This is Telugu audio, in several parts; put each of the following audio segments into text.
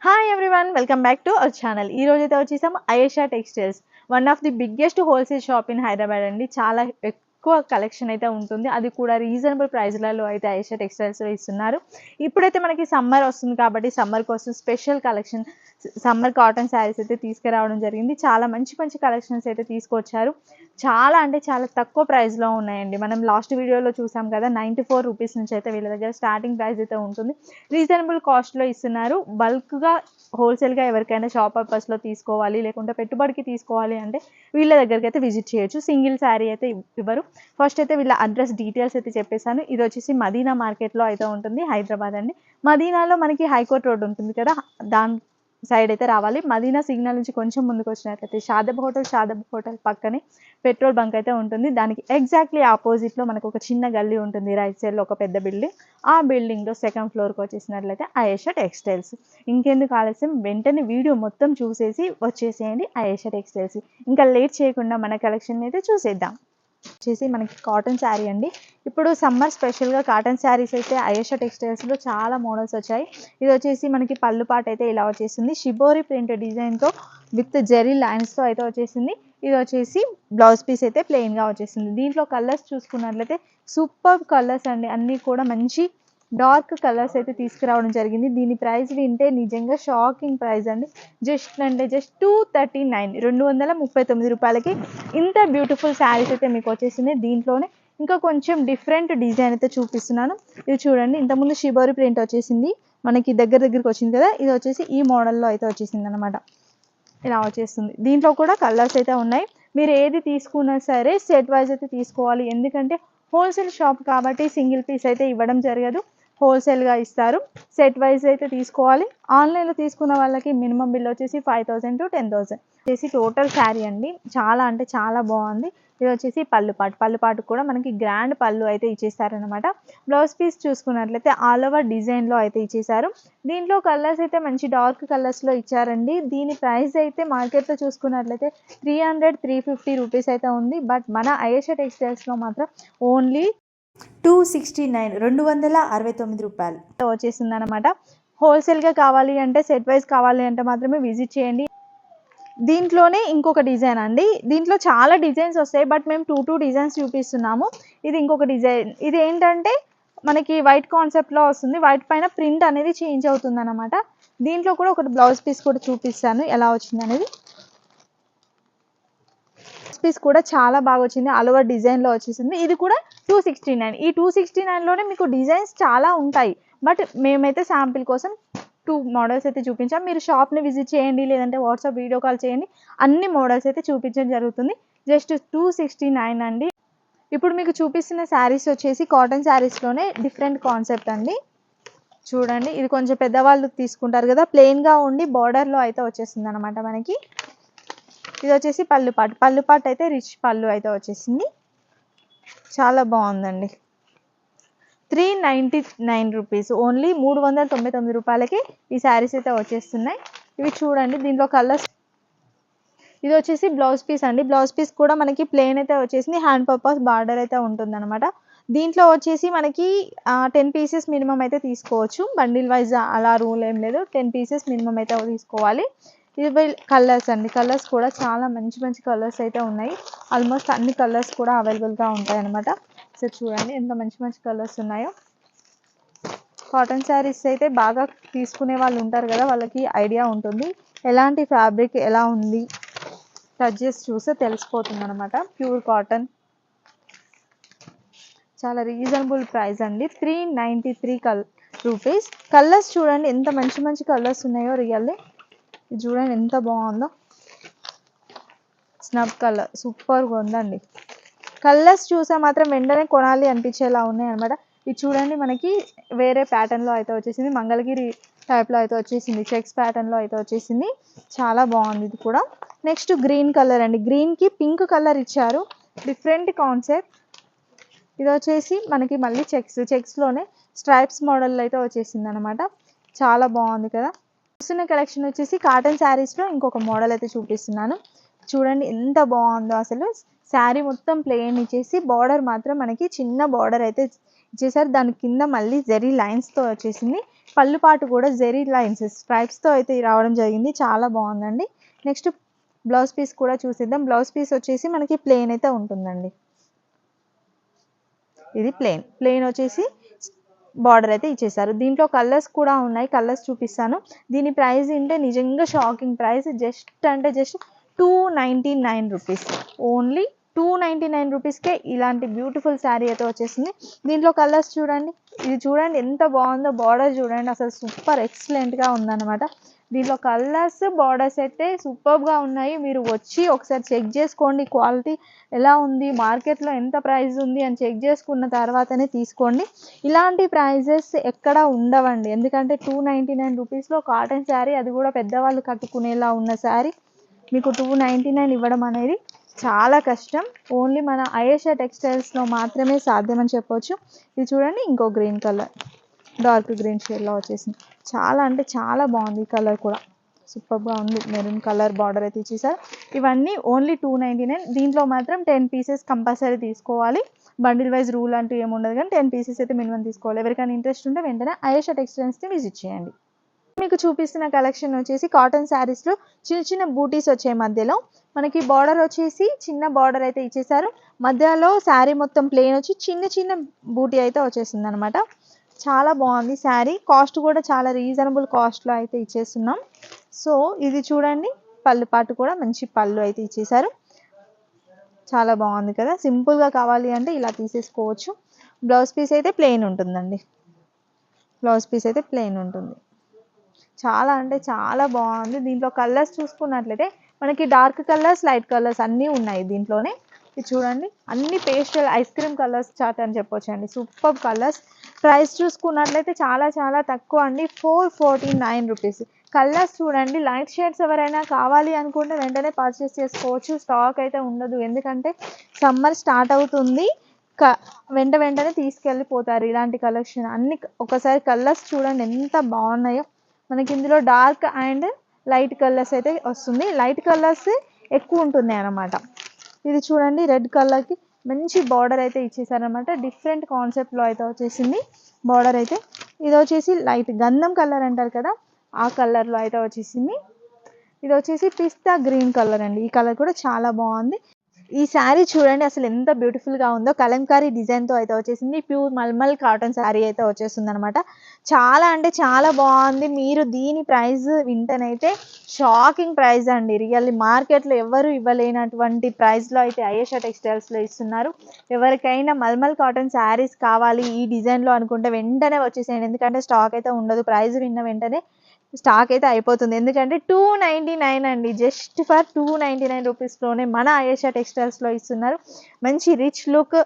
Hi everyone, welcome back to our channel. ఈ రోజు అయితే వచ్చేసాము Ayesha textiles, one of the biggest wholesale shop in Hyderabad అండి. చాలా ఎక్కువ కలెక్షన్ అయితే ఉంటుంది, అది కూడా రీజనబుల్ ప్రైస్లలో అయితే అయేషా టెక్స్టైల్స్లో ఇస్తున్నారు. ఇప్పుడైతే మనకి సమ్మర్ వస్తుంది కాబట్టి సమ్మర్ కోసం special collection, summer cotton saris అయితే తీసుకురావడం జరిగింది. చాలా మంచి మంచి కలెక్షన్స్ అయితే తీసుకొచ్చారు. చాలా అంటే చాలా తక్కువ ప్రైస్లో ఉన్నాయండి. మనం లాస్ట్ వీడియోలో చూసాం కదా, 94 రూపీస్ నుంచి అయితే వీళ్ళ దగ్గర స్టార్టింగ్ ప్రైస్ అయితే ఉంటుంది. రీజనబుల్ కాస్ట్లో ఇస్తున్నారు. బల్క్గా హోల్సేల్గా ఎవరికైనా షాప్ పర్పస్లో తీసుకోవాలి, లేకుంటే పెట్టుబడికి తీసుకోవాలి అంటే వీళ్ళ దగ్గరికి అయితే విజిట్ చేయొచ్చు. సింగిల్ శారీ అయితే ఇవ్వరు. ఫస్ట్ అయితే వీళ్ళ అడ్రస్ డీటెయిల్స్ అయితే చెప్పేశాను. ఇది వచ్చేసి మదీనా మార్కెట్లో అయితే ఉంటుంది, హైదరాబాద్ అండి. మదీనాలో మనకి హైకోర్ట్ రోడ్ ఉంటుంది కదా, దాని సైడ్ అయితే రావాలి. మదీనా సిగ్నల్ నుంచి కొంచెం ముందుకు వచ్చినట్లయితే షాదబ్ హోటల్ పక్కనే పెట్రోల్ బంక్ అయితే ఉంటుంది. దానికి ఎగ్జాక్ట్లీ ఆపోజిట్లో మనకు ఒక చిన్న గల్లీ ఉంటుంది, రైట్ సైడ్లో ఒక పెద్ద బిల్డింగ్. ఆ బిల్డింగ్లో సెకండ్ ఫ్లోర్కి వచ్చేసినట్లయితే అయేషా టెక్స్టైల్స్. ఇంకెందుకు ఆలస్యం, వెంటనే వీడియో మొత్తం చూసేసి వచ్చేసేయండి అయేషా టెక్స్టైల్స్. ఇంకా లేట్ చేయకుండా మన కలెక్షన్ అయితే చూసేద్దాం. వచ్చేసి మనకి కాటన్ శారీ అండి. ఇప్పుడు సమ్మర్ స్పెషల్గా కాటన్ శారీస్ అయితే అయేషా టెక్స్టైల్స్లో చాలా మోడల్స్ వచ్చాయి. ఇది వచ్చేసి మనకి పళ్ళు పాట అయితే ఇలా వచ్చేసింది, షిబోరి ప్రింట్ డిజైన్తో విత్ జెరీ లైన్స్తో అయితే వచ్చేసింది. ఇది వచ్చేసి బ్లౌజ్ పీస్ అయితే ప్లెయిన్గా వచ్చేసింది. దీంట్లో కలర్స్ చూసుకున్నట్లయితే సూపర్ కలర్స్ అండి, అన్నీ కూడా మంచి డార్క్ కలర్స్ అయితే తీసుకురావడం జరిగింది. దీని ప్రైస్ వింటే నిజంగా షాకింగ్ ప్రైస్ అండి. జస్ట్ 239, 239 రూపాయలకి ఇంత బ్యూటిఫుల్ శారీస్ అయితే మీకు వచ్చేసింది. దీంట్లోనే ఇంకా కొంచెం డిఫరెంట్ డిజైన్ అయితే చూపిస్తున్నాను. ఇది చూడండి, ఇంతకుముందు షిబోరి ప్రింట్ వచ్చేసింది, మనకి దగ్గరికి వచ్చింది కదా, ఇది వచ్చేసి ఈ మోడల్లో అయితే వచ్చేసింది అనమాట. ఇలా వచ్చేస్తుంది. దీంట్లో కూడా కలర్స్ అయితే ఉన్నాయి. మీరు ఏది తీసుకున్నా సరే సెట్ వైజ్ అయితే తీసుకోవాలి, ఎందుకంటే హోల్సేల్ షాప్ కాబట్టి సింగిల్ పీస్ అయితే ఇవ్వడం జరగదు, హోల్సేల్గా ఇస్తారు. సెట్ వైజ్ అయితే తీసుకోవాలి. ఆన్లైన్లో తీసుకున్న వాళ్ళకి మినిమం బిల్ వచ్చేసి 5000 to 10,000 వచ్చేసి టోటల్ శారీ అండి. చాలా అంటే చాలా బాగుంది. ఇది వచ్చేసి పళ్ళు పాటు కూడా మనకి గ్రాండ్ పళ్ళు అయితే ఇచ్చేసారనమాట. బ్లౌజ్ పీస్ చూసుకున్నట్లయితే ఆల్ ఓవర్ డిజైన్లో అయితే ఇచ్చేసారు. దీంట్లో కలర్స్ అయితే మంచి డార్క్ కలర్స్లో ఇచ్చారండి. దీని ప్రైస్ అయితే మార్కెట్లో చూసుకున్నట్లయితే 300-350 రూపీస్ అయితే ఉంది. బట్ మన అయేషా టెక్స్టైల్స్లో మాత్రం ఓన్లీ 269, 269 రూపాయలు వచ్చేసింది అనమాట. హోల్సేల్గా కావాలి అంటే, సెట్ వైజ్ కావాలి అంటే మాత్రమే విజిట్ చేయండి. దీంట్లోనే ఇంకొక డిజైన్ అండి. దీంట్లో చాలా డిజైన్స్ వస్తాయి, బట్ మేము టూ డిజైన్స్ చూపిస్తున్నాము. ఇది ఇంకొక డిజైన్. ఇది ఏంటంటే మనకి వైట్ కాన్సెప్ట్లో వస్తుంది, వైట్ పైన ప్రింట్ అనేది చేంజ్ అవుతుంది అనమాట. దీంట్లో కూడా ఒకటి బ్లౌజ్ పీస్ కూడా చూపిస్తాను ఎలా వచ్చింది అనేది. పీస్ కూడా చాలా బాగా వచ్చింది, ఆల్ ఓవర్ డిజైన్లో వచ్చేసింది. ఇది కూడా 269. ఈ 269లోనే మీకు డిజైన్స్ చాలా ఉంటాయి, బట్ మేమైతే శాంపిల్ కోసం 2 మోడల్స్ అయితే చూపించాం. మీరు షాప్ని విజిట్ చేయండి, లేదంటే వాట్సాప్ వీడియో కాల్ చేయండి, అన్ని మోడల్స్ అయితే చూపించడం జరుగుతుంది. జస్ట్ 269 అండి. ఇప్పుడు మీకు చూపిస్తున్న శారీస్ వచ్చేసి కాటన్ శారీస్లోనే డిఫరెంట్ కాన్సెప్ట్ అండి. చూడండి, ఇది కొంచెం పెద్దవాళ్ళు తీసుకుంటారు కదా, ప్లెయిన్గా ఉండి బార్డర్లో అయితే వచ్చేసింది అనమాట మనకి. ఇది వచ్చేసి పళ్ళు పాటు అయితే రిచ్ పళ్ళు అయితే వచ్చేసింది. చాలా బాగుందండి. 399 రూపీస్, ఓన్లీ 399 రూపాయలకి ఈ శారీస్ అయితే వచ్చేస్తున్నాయి. ఇవి చూడండి, దీంట్లో కలర్స్. ఇది వచ్చేసి బ్లౌజ్ పీస్ అండి. బ్లౌజ్ పీస్ కూడా మనకి ప్లెయిన్ అయితే వచ్చేసింది, హ్యాండ్ పర్పస్ బార్డర్ అయితే ఉంటుంది అనమాట. దీంట్లో వచ్చేసి మనకి 10 పీసెస్ మినిమం అయితే తీసుకోవచ్చు. బండిల్ వైజ్ అలా రూల్ ఏం లేదు, 10 పీసెస్ మినిమం అయితే తీసుకోవాలి. ఇవి కలర్స్ అండి. కలర్స్ కూడా చాలా మంచి మంచి కలర్స్ అయితే ఉన్నాయి. ఆల్మోస్ట్ అన్ని కలర్స్ కూడా అవైలబుల్గా ఉంటాయి అనమాట. సో చూడండి ఎంత మంచి మంచి కలర్స్ ఉన్నాయో. కాటన్ శారీస్ అయితే బాగా తీసుకునే వాళ్ళు ఉంటారు కదా, వాళ్ళకి ఐడియా ఉంటుంది ఎలాంటి ఫ్యాబ్రిక్ ఎలా ఉంది, టచ్ చేసి చూస్తే తెలిసిపోతుంది అనమాట. ప్యూర్ కాటన్, చాలా రీజనబుల్ ప్రైస్ అండి. 393 రూపీస్. కలర్స్ చూడండి ఎంత మంచి మంచి కలర్స్ ఉన్నాయో, రియల్లీ చూడండి ఎంత బాగుందో. స్నబ్ కలర్ సూపర్గా ఉందండి. కలర్స్ చూసా మాత్రం వెంటనే కొనాలి అనిపించేలా ఉన్నాయి అనమాట. ఇది చూడండి, మనకి వేరే ప్యాటర్న్లో అయితే వచ్చేసింది, మంగళగిరి టైప్లో అయితే వచ్చేసింది, చెక్స్ ప్యాటర్న్లో అయితే వచ్చేసింది. చాలా బాగుంది ఇది కూడా. నెక్స్ట్ గ్రీన్ కలర్ అండి. గ్రీన్కి పింక్ కలర్ ఇచ్చారు, డిఫరెంట్ కాన్సెప్ట్. ఇది వచ్చేసి మనకి మళ్ళీ చెక్స్లోనే స్ట్రైప్స్ మోడల్లో అయితే వచ్చేసింది అనమాట. చాలా బాగుంది కదా. చూస్తున్న కలెక్షన్ వచ్చేసి కాటన్ శారీస్లో ఇంకొక మోడల్ అయితే చూపిస్తున్నాను. చూడండి ఎంత బాగుందో అసలు. శారీ మొత్తం ప్లెయిన్ ఇచ్చేసి బార్డర్ మాత్రం మనకి చిన్న బార్డర్ అయితే ఇచ్చేసారు. దాని కింద మళ్ళీ జెరీ లైన్స్తో వచ్చేసింది. పళ్ళు పాటు కూడా జెరీ లైన్స్ స్ట్రైప్స్తో అయితే రావడం జరిగింది. చాలా బాగుందండి. నెక్స్ట్ బ్లౌజ్ పీస్ కూడా చూసిద్దాం. బ్లౌజ్ పీస్ వచ్చేసి మనకి ప్లెయిన్ అయితే ఉంటుందండి. ఇది ప్లెయిన్ వచ్చేసి బార్డర్ అయితే ఇచ్చేసారు. దీంట్లో కలర్స్ కూడా ఉన్నాయి, కలర్స్ చూపిస్తాను. దీని ప్రైస్ ఏంటంటే నిజంగా shocking price. Just 299 rupees. Only 299 రూపీస్కే ఇలాంటి బ్యూటిఫుల్ శారీ అయితే వచ్చేసింది. దీంట్లో కలర్స్ చూడండి. ఇది చూడండి ఎంత బాగుందో, బార్డర్ చూడండి అసలు సూపర్ ఎక్సలెంట్గా ఉందన్నమాట. దీంట్లో కలర్స్ బార్డర్స్ అయితే సూపర్గా ఉన్నాయి. మీరు వచ్చి ఒకసారి చెక్ చేసుకోండి క్వాలిటీ ఎలా ఉంది, మార్కెట్లో ఎంత ప్రైస్ ఉంది అని చెక్ చేసుకున్న తర్వాతనే తీసుకోండి. ఇలాంటి ప్రైజెస్ ఎక్కడ ఉండవండి. ఎందుకంటే 299 రూపీస్లో కాటన్ శారీ, అది కూడా పెద్దవాళ్ళు కట్టుకునేలా ఉన్న శారీ మీకు 299 ఇవ్వడం అనేది చాలా కష్టం. ఓన్లీ మన అయేషా టెక్స్టైల్స్లో మాత్రమే సాధ్యమని చెప్పవచ్చు. ఇది చూడండి ఇంకో గ్రీన్ కలర్, డార్క్ గ్రీన్ షేడ్లో వచ్చేసింది. చాలా అంటే చాలా బాగుంది. ఈ కలర్ కూడా సూపర్గా ఉంది. మెరూన్ కలర్ బార్డర్ అయితే ఇచ్చేసారు. ఇవన్నీ ఓన్లీ 299. దీంట్లో మాత్రం 10 పీసెస్ కంపల్సరీ తీసుకోవాలి. బండిల్ వైజ్ రూల్ అంటూ ఏముండదు, కానీ 10 పీసెస్ అయితే మినిమం తీసుకోవాలి. ఎవరికైనా ఇంట్రెస్ట్ ఉంటే వెంటనే అయేషా టెక్స్టైల్స్ని విజిట్ చేయండి. మీకు చూపిస్తున్న కలెక్షన్ వచ్చేసి కాటన్ శారీస్లో చిన్న చిన్న బూటీస్ వచ్చాయి. మధ్యలో మనకి బార్డర్ వచ్చేసి చిన్న బార్డర్ అయితే ఇచ్చేసారు. మధ్యలో శారీ మొత్తం ప్లెయిన్ వచ్చి చిన్న చిన్న బూటీ అయితే వచ్చేసింది అనమాట. చాలా బాగుంది శారీ. కాస్ట్ కూడా చాలా రీజనబుల్ కాస్ట్లో అయితే ఇచ్చేస్తున్నాం. సో ఇది చూడండి, పళ్ళు పాటు కూడా మంచి పళ్ళు అయితే ఇచ్చేసారు. చాలా బాగుంది కదా. సింపుల్గా కావాలి అంటే ఇలా తీసేసుకోవచ్చు. బ్లౌజ్ పీస్ అయితే ప్లెయిన్ ఉంటుందండి. బ్లౌజ్ పీస్ అయితే ప్లెయిన్ ఉంటుంది. చాలా అంటే చాలా బాగుంది. దీంట్లో కలర్స్ చూసుకున్నట్లయితే మనకి డార్క్ కలర్స్, లైట్ కలర్స్ అన్నీ ఉన్నాయి దీంట్లోనే. ఇది చూడండి, అన్ని pastel ice cream colours chart అని చెప్పొచ్చు అండి. Super colours. ప్రైస్ చూసుకున్నట్లయితే చాలా చాలా తక్కువ అండి, 449 రూపీస్. కలర్స్ చూడండి, లైట్ షేడ్స్ ఎవరైనా కావాలి అనుకుంటే వెంటనే పర్చేస్ చేసుకోవచ్చు. స్టాక్ అయితే ఉండదు, ఎందుకంటే సమ్మర్ స్టార్ట్ అవుతుంది. వెంటనే తీసుకెళ్ళిపోతారు ఇలాంటి కలెక్షన్ అన్ని. ఒకసారి కలర్స్ చూడండి ఎంత బాగున్నాయో. మనకి ఇందులో డార్క్ అండ్ లైట్ కలర్స్ అయితే వస్తుంది. లైట్ కలర్స్ ఎక్కువ ఉంటున్నాయి అన్నమాట. ఇది చూడండి, రెడ్ కలర్కి మంచి బార్డర్ అయితే ఇచ్చేసారనమాట. డిఫరెంట్ కాన్సెప్ట్లో అయితే వచ్చేసింది బార్డర్ అయితే. ఇది వచ్చేసి లైట్ గంధం కలర్ అంటారు కదా, ఆ కలర్లో అయితే వచ్చేసింది. ఇది వచ్చేసి పిస్తా గ్రీన్ కలర్ అండి. ఈ కలర్ కూడా చాలా బాగుంది. ఈ శారీ చూడండి అసలు ఎంత బ్యూటిఫుల్గా ఉందో. కలంకారీ డిజైన్తో అయితే వచ్చేసింది. ప్యూర్ మల్మల్ కాటన్ శారీ అయితే వచ్చేస్తుంది అనమాట. చాలా అంటే చాలా బాగుంది. మీరు దీని ప్రైస్ వింటేనైతే షాకింగ్ ప్రైస్ అండి. రియల్లీ మార్కెట్లో ఎవరు ఇవ్వలేనటువంటి ప్రైస్లో అయితే అయేషా టెక్స్టైల్స్లో ఇస్తున్నారు. ఎవరికైనా మల్మల్ కాటన్ శారీస్ కావాలి ఈ డిజైన్లో అనుకుంటే వెంటనే వచ్చేసేయండి, ఎందుకంటే స్టాక్ అయితే ఉండదు. ప్రైస్ విన్న వెంటనే స్టాక్ అయితే అయిపోతుంది. ఎందుకంటే 299 అండి. జస్ట్ ఫర్ 299 రూపీస్లోనే మన అయేషా టెక్స్టైల్స్లో ఇస్తున్నారు. మంచి రిచ్ లుక్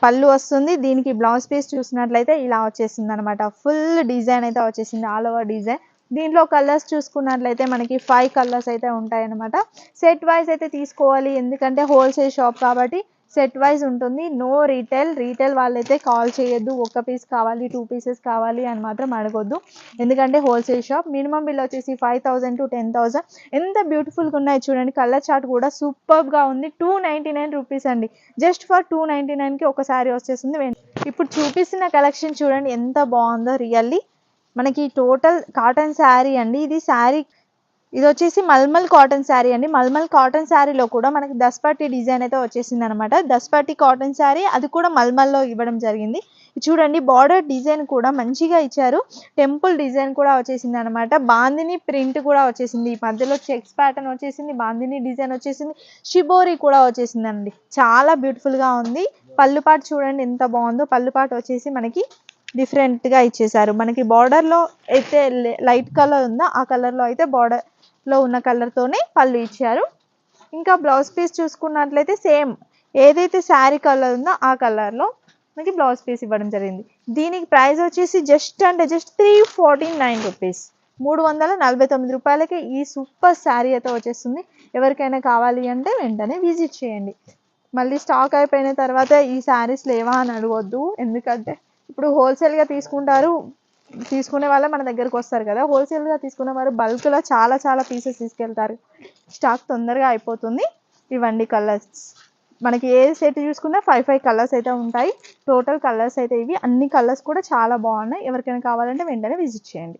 పళ్ళు వస్తుంది. దీనికి బ్లౌజ్ పీస్ చూసినట్లయితే ఇలా వచ్చేసింది అనమాట. ఫుల్ డిజైన్ అయితే వచ్చేసింది, ఆల్ ఓవర్ డిజైన్. దీంట్లో కలర్స్ చూసుకున్నట్లయితే మనకి 5 కలర్స్ అయితే ఉంటాయి అనమాట. సెట్ వైజ్ అయితే తీసుకోవాలి, ఎందుకంటే హోల్సేల్ షాప్ కాబట్టి సెట్ వైజ్ ఉంటుంది. నో రీటైల్ వాళ్ళైతే కాల్ చేయొద్దు. ఒక పీస్ కావాలి, 2 పీసెస్ కావాలి అని మాత్రం అడగొద్దు, ఎందుకంటే హోల్సేల్ షాప్. మినిమం బిల్ వచ్చేసి 5000 to 10,000. ఎంత బ్యూటిఫుల్గా ఉన్నాయి చూడండి. కలర్ చార్ట్ కూడా సూపర్గా ఉంది. 299 రూపీస్ అండి. జస్ట్ ఫర్ 299కి ఒక శారీ వచ్చేస్తుంది. ఇప్పుడు చూపిస్తున్న కలెక్షన్ చూడండి ఎంత బాగుందో. రియల్లీ మనకి టోటల్ కాటన్ శారీ అండి. ఇది వచ్చేసి మల్మల్ కాటన్ శారీ అండి. మల్మల్ కాటన్ శారీలో కూడా మనకి దస్పట్టి డిజైన్ అయితే వచ్చేసింది అనమాట. దస్పట్టి కాటన్ శారీ, అది కూడా మల్మల్లో ఇవ్వడం జరిగింది. చూడండి బార్డర్ డిజైన్ కూడా మంచిగా ఇచ్చారు. టెంపుల్ డిజైన్ కూడా వచ్చేసింది అనమాట. బాందిని ప్రింట్ కూడా వచ్చేసింది. ఈ మధ్యలో చెక్స్ ప్యాటర్న్ వచ్చేసింది, బాందిని డిజైన్ వచ్చేసింది, షిబోరి కూడా వచ్చేసింది అండి. చాలా బ్యూటిఫుల్గా ఉంది. పళ్ళుపాటు చూడండి ఎంత బాగుందో. పళ్ళుపాటు వచ్చేసి మనకి డిఫరెంట్గా ఇచ్చేసారు. మనకి బార్డర్లో అయితే లైట్ కలర్ ఉందో ఆ కలర్లో అయితే బార్డర్లో ఉన్న కలర్తోనే పళ్ళు ఇచ్చారు. ఇంకా బ్లౌజ్ పీస్ చూసుకున్నట్లయితే సేమ్ ఏదైతే శారీ కలర్ ఉందో ఆ కలర్లో మనకి బ్లౌజ్ పీస్ ఇవ్వడం జరిగింది. దీనికి ప్రైస్ వచ్చేసి జస్ట్ 349 రూపీస్. 349 రూపాయలకి ఈ సూపర్ శారీ అయితే వచ్చేస్తుంది. ఎవరికైనా కావాలి అంటే వెంటనే విజిట్ చేయండి. మళ్ళీ స్టాక్ అయిపోయిన తర్వాత ఈ శారీస్ లేవా అని అడగొద్దు, ఎందుకంటే ఇప్పుడు హోల్సేల్గా తీసుకునే వాళ్ళే మన దగ్గరకు వస్తారు కదా. హోల్సేల్గా తీసుకునే వారు బల్క్లో చాలా చాలా పీసెస్ తీసుకెళ్తారు, స్టాక్ తొందరగా అయిపోతుంది. ఇవ్వండి కలర్స్. మనకి ఏ సెట్ చూసుకున్నా 5 కలర్స్ అయితే ఉంటాయి. టోటల్ కలర్స్ అయితే ఇవి. అన్ని కలర్స్ కూడా చాలా బాగున్నాయి. ఎవరికైనా కావాలంటే వెంటనే విజిట్ చేయండి.